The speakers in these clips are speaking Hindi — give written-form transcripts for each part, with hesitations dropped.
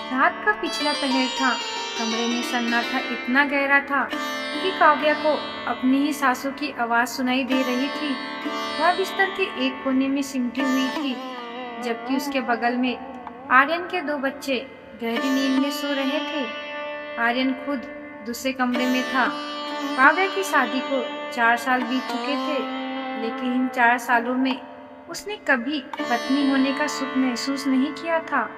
रात का पिछला पहर था। कमरे में सन्नाटा इतना गहरा था कि काव्या को अपनी ही सांसों की आवाज सुनाई दे रही थी। वह बिस्तर के एक कोने में सिमटी हुई थी, जबकि उसके बगल में आर्यन के दो बच्चे गहरी नींद में सो रहे थे। आर्यन खुद दूसरे कमरे में था। काव्या की शादी को 4 साल बीत चुके थे, लेकिन इन 4 सालों में उसने कभी पत्नी होने का सुख महसूस नहीं किया था।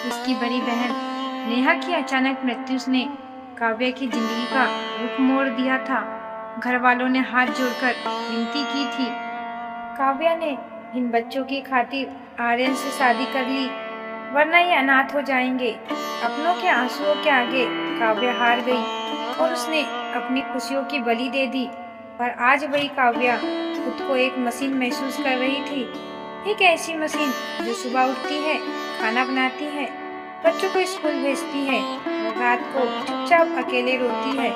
उसकी बड़ी बहन नेहा की अचानक मृत्यु ने काव्या की जिंदगी का रुख मोड़ दिया था। घर वालों ने हाथ जोड़कर विनती की थी। काव्या ने इन बच्चों की खातिर आर्यन से शादी कर ली, वरना ये अनाथ हो जाएंगे। अपनों के आंसुओं के आगे काव्या हार गई और उसने अपनी खुशियों की बलि दे दी। पर आज वही काव्या खुद को एक मशीन महसूस कर रही थी। एक ऐसी मशीन जो सुबह उठती है, खाना बनाती है, बच्चों को स्कूल भेजती है और रात को चुपचाप अकेले रोती है।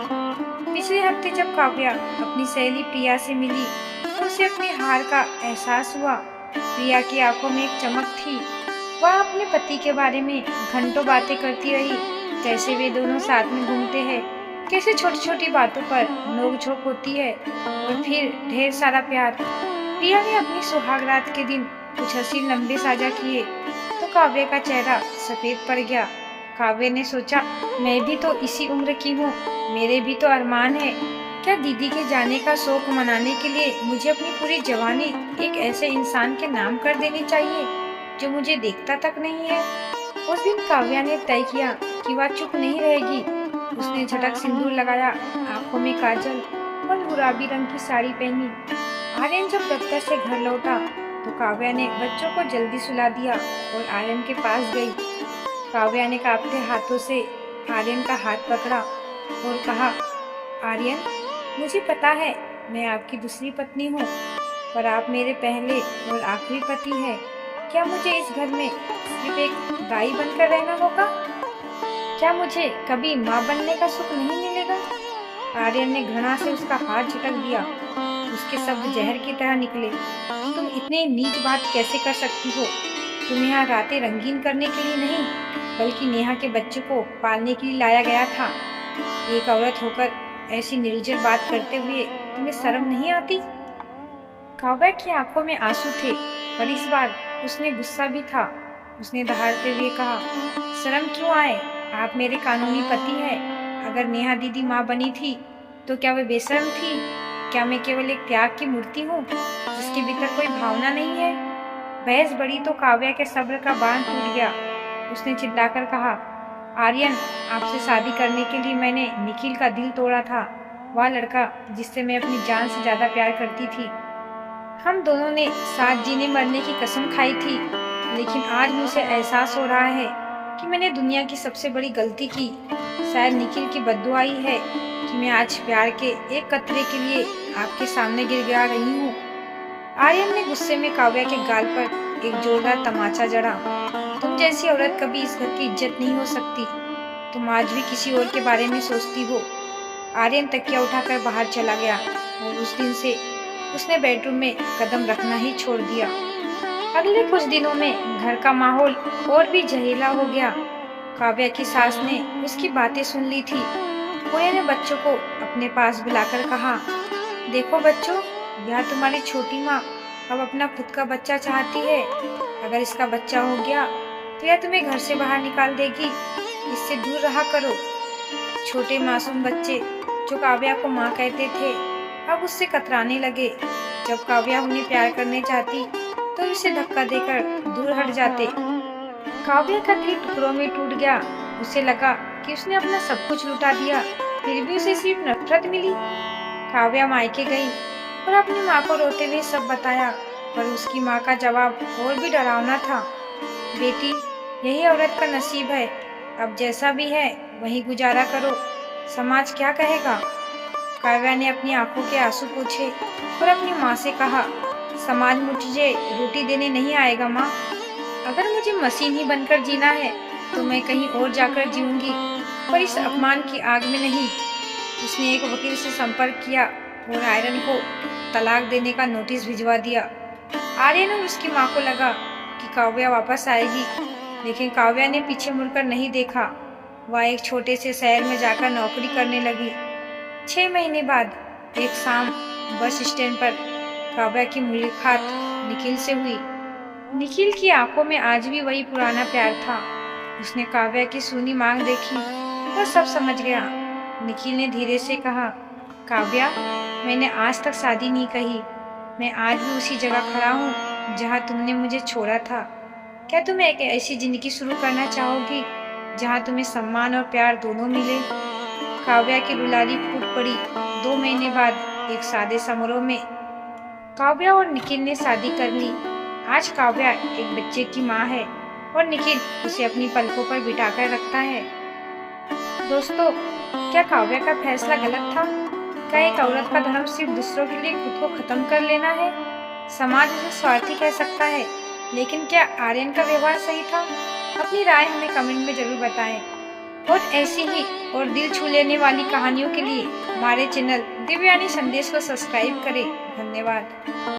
पिछले हफ्ते जब काव्या अपनी सहेली प्रिया से मिली तो उसे अपनी हार का एहसास हुआ। प्रिया की आंखों में एक चमक थी। वह अपने पति के बारे में घंटों बातें करती रही, कैसे वे दोनों साथ में घूमते हैं, कैसे छोटी छोटी बातों पर नोक-झोंक होती है और फिर ढेर सारा प्यार। प्रिया ने अपनी सुहागरात के दिन कुछ हसीन लम्हे साझा किए तो काव्य का चेहरा सफेद पड़ गया। काव्य ने सोचा, मैं भी तो इसी उम्र की हूँ, मेरे भी तो अरमान है। क्या दीदी के जाने का शौक मनाने के लिए मुझे अपनी पूरी जवानी एक ऐसे इंसान के नाम कर देनी चाहिए जो मुझे देखता तक नहीं है। उस दिन काव्या ने तय किया कि वह चुप नहीं रहेगी। उसने झटक सिंदूर लगाया, आंखों में काजल और गुलाबी रंग की साड़ी पहनी। आर्यन जब दफ्तर से घर लौटा तो काव्या ने बच्चों को जल्दी सुला दिया और आर्यन के पास गई। काव्या ने कांपते हाथों से आर्यन का हाथ पकड़ा और कहा, आर्यन, मुझे पता है मैं आपकी दूसरी पत्नी हूँ, पर आप मेरे पहले और आखिरी पति हैं। क्या मुझे इस घर में सिर्फ एक दाई बनकर रहना होगा? क्या मुझे कभी माँ बनने का सुख नहीं मिलेगा? आर्यन ने घृणा से उसका हाथ झटक दिया। उसके शब्द जहर की तरह निकले। तुम इतनी नीच बात कैसे कर सकती हो? तुम यहाँ रातें रंगीन करने के लिए नहीं, बल्कि नेहा के बच्चे को पालने के लिए लाया गया था। एक औरत होकर ऐसी निर्लज्ज बात करते हुए तुम्हें शर्म नहीं आती? काव्या की आंखों में आंसू थे, पर इस बार उसने गुस्सा भी था। उसने दहाड़ते हुए कहा, शर्म क्यों आए? आप मेरे कानूनी पति हैं। अगर नेहा दीदी माँ बनी थी तो क्या वे बेशर्म थी? क्या मैं केवल एक त्याग की मूर्ति हूँ जिसके भीतर कोई भावना नहीं है? बहस बढ़ी तो काव्या के सब्र का बांध टूट गया। उसने चिल्लाकर कहा, आर्यन, आपसे शादी करने के लिए मैंने निखिल का दिल तोड़ा था। वह लड़का जिससे मैं अपनी जान से ज्यादा प्यार करती थी। हम दोनों ने साथ जीने मरने की कसम खाई थी, लेकिन आज मुझे एहसास हो रहा है कि मैंने दुनिया की सबसे बड़ी गलती की। शायद निखिल की बद्दुआ ही है कि मैं आज प्यार के एक कतरे के लिए आपके सामने गिड़गिड़ा रही हूँ। आर्यन ने गुस्से में काव्या के गाल पर एक जोरदार तमाचा जड़ा। तुम जैसी औरत कभी इस घर की इज्जत नहीं हो सकती। तुम आज भी किसी और के बारे में सोचती हो। आर्यन तकिया उठाकर बाहर चला गया और उस दिन से उसने बेडरूम में कदम रखना ही छोड़ दिया। अगले कुछ दिनों में घर का माहौल और भी जहरीला हो गया। काव्या की सास ने उसकी बातें सुन ली थी। पुणे ने बच्चों को अपने पास बुलाकर कहा, देखो बच्चों, यह तुम्हारी छोटी माँ अब अपना खुद का बच्चा चाहती है। अगर इसका बच्चा हो गया तो यह तुम्हें घर से बाहर निकाल देगी। इससे दूर रहा करो। छोटे मासूम बच्चे जो काव्या को माँ कहते थे अब उससे कतराने लगे। जब काव्या उन्हें प्यार करने चाहती तो उसे धक्का देकर दूर हट जाते। काव्या का दिल टुकड़ों में टूट गया। उसे लगा कि उसने अपना सब कुछ लुटा दिया, फिर भी उसे सिर्फ नफरत मिली। काव्या मायके गई और अपनी माँ को रोते हुए सब बताया, पर उसकी माँ का जवाब और भी डरावना था। बेटी, यही औरत का नसीब है। अब जैसा भी है वही गुजारा करो। समाज क्या कहेगा? काव्या ने अपनी आंखों के आंसू पोंछे और अपनी माँ से कहा, समाज मुझे रोटी देने नहीं आएगा माँ। अगर मुझे मशीन ही बनकर जीना है तो मैं कहीं और जाकर जीऊंगी, पर इस अपमान की आग में नहीं। उसने एक वकील से संपर्क किया और आर्यन को तलाक देने का नोटिस भिजवा दिया। आर्यन और उसकी माँ को लगा कि काव्या वापस आएगी, लेकिन काव्या ने पीछे मुड़कर नहीं देखा। वह एक छोटे से शहर में जाकर नौकरी करने लगी। 6 महीने बाद एक शाम बस स्टैंड पर काव्या की मुलाकात निखिल से हुई। निखिल की आंखों में आज भी वही पुराना प्यार था। उसने काव्या की सूनी मांग देखी और सब समझ गया। निखिल ने धीरे से कहा, काव्या, मैंने आज तक शादी नहीं कही। मैं आज भी उसी जगह खड़ा हूँ जहाँ तुमने मुझे छोड़ा था। क्या तुम एक ऐसी जिंदगी शुरू करना चाहोगी जहाँ तुम्हें सम्मान और प्यार दोनों मिले? काव्या की दुलारी फूट पड़ी। 2 महीने बाद एक सादे समारोह में काव्या और निखिल ने शादी कर ली। आज काव्या एक बच्चे की माँ है और निखिल उसे अपनी पलकों पर बिठाकर रखता है। दोस्तों, क्या काव्या का फैसला गलत था? क्या एक औरत का धर्म सिर्फ दूसरों के लिए खुद को खत्म कर लेना है? समाज उसे स्वार्थी कह सकता है, लेकिन क्या आर्यन का व्यवहार सही था? अपनी राय हमें कमेंट में जरूर बताएं। और ऐसी ही और दिल छू लेने वाली कहानियों के लिए हमारे चैनल दिव्यानी संदेश को सब्सक्राइब करें। धन्यवाद।